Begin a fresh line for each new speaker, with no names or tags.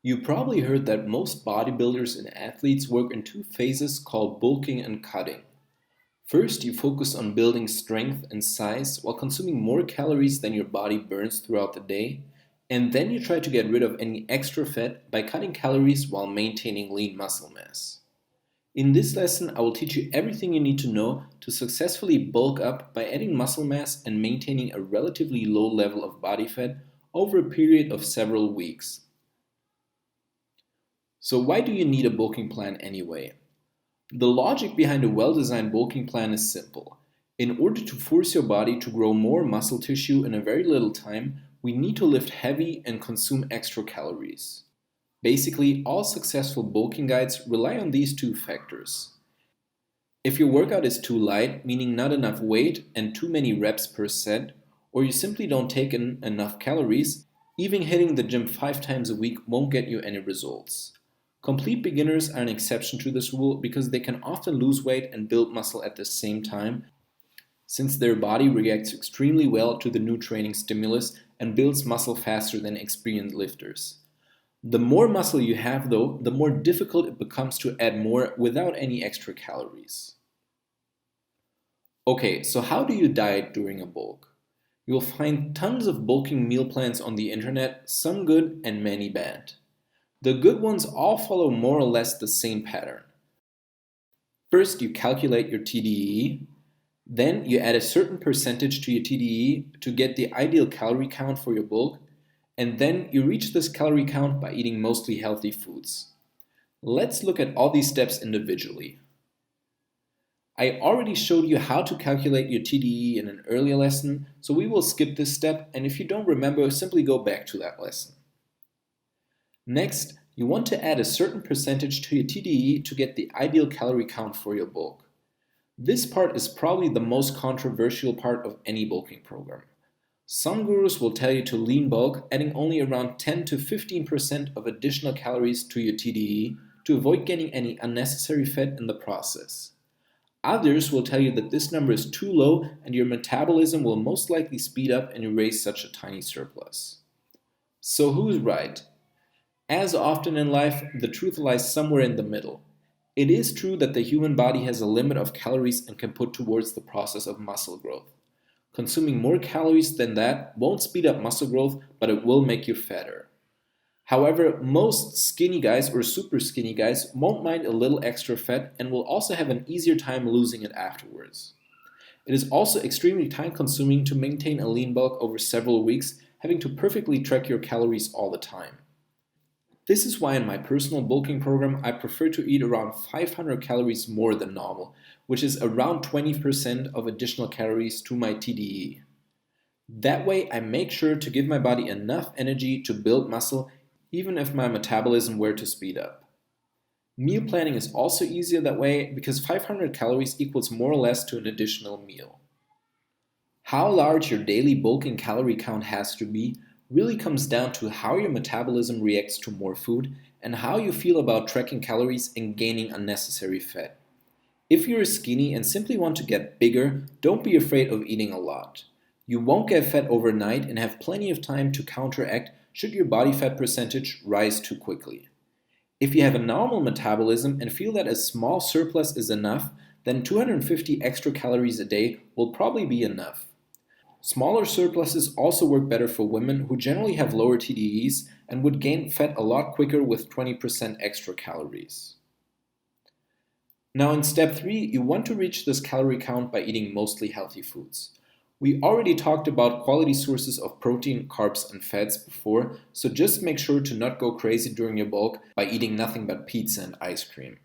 You probably heard that most bodybuilders and athletes work in two phases called bulking and cutting. First, you focus on building strength and size while consuming more calories than your body burns throughout the day, and then you try to get rid of any extra fat by cutting calories while maintaining lean muscle mass. In this lesson, I will teach you everything you need to know to successfully bulk up by adding muscle mass and maintaining a relatively low level of body fat over a period of several weeks. So why do you need a bulking plan anyway? The logic behind a well-designed bulking plan is simple. In order to force your body to grow more muscle tissue in a very little time, we need to lift heavy and consume extra calories. Basically, all successful bulking guides rely on these two factors. If your workout is too light, meaning not enough weight and too many reps per set, or you simply don't take in enough calories, even hitting the gym 5 times a week won't get you any results. Complete beginners are an exception to this rule because they can often lose weight and build muscle at the same time, since their body reacts extremely well to the new training stimulus and builds muscle faster than experienced lifters. The more muscle you have, though, the more difficult it becomes to add more without any extra calories. Okay, so how do you diet during a bulk? You'll find tons of bulking meal plans on the internet, some good and many bad. The good ones all follow more or less the same pattern. First, you calculate your TDEE, then you add a certain percentage to your TDEE to get the ideal calorie count for your bulk, and then you reach this calorie count by eating mostly healthy foods. Let's look at all these steps individually. I already showed you how to calculate your TDEE in an earlier lesson, so we will skip this step, and if you don't remember, simply go back to that lesson. Next, you want to add a certain percentage to your TDEE to get the ideal calorie count for your bulk. This part is probably the most controversial part of any bulking program. Some gurus will tell you to lean bulk, adding only around 10 to 15% of additional calories to your TDEE to avoid getting any unnecessary fat in the process. Others will tell you that this number is too low and your metabolism will most likely speed up and erase such a tiny surplus. So who's right? As often in life, the truth lies somewhere in the middle. It is true that the human body has a limit of calories and can put towards the process of muscle growth. Consuming more calories than that won't speed up muscle growth, but it will make you fatter. However, most skinny guys or super skinny guys won't mind a little extra fat and will also have an easier time losing it afterwards. It is also extremely time consuming to maintain a lean bulk over several weeks, having to perfectly track your calories all the time. This is why in my personal bulking program I prefer to eat around 500 calories more than normal, which is around 20% of additional calories to my TDE. That way I make sure to give my body enough energy to build muscle even if my metabolism were to speed up. Meal planning is also easier that way because 500 calories equals more or less to an additional meal. How large your daily bulking calorie count has to be really comes down to how your metabolism reacts to more food and how you feel about tracking calories and gaining unnecessary fat. If you're skinny and simply want to get bigger, don't be afraid of eating a lot. You won't get fat overnight and have plenty of time to counteract should your body fat percentage rise too quickly. If you have a normal metabolism and feel that a small surplus is enough, then 250 extra calories a day will probably be enough. Smaller surpluses also work better for women who generally have lower TDEs and would gain fat a lot quicker with 20% extra calories. Now in step 3, you want to reach this calorie count by eating mostly healthy foods. We already talked about quality sources of protein, carbs, and fats before, so just make sure to not go crazy during your bulk by eating nothing but pizza and ice cream.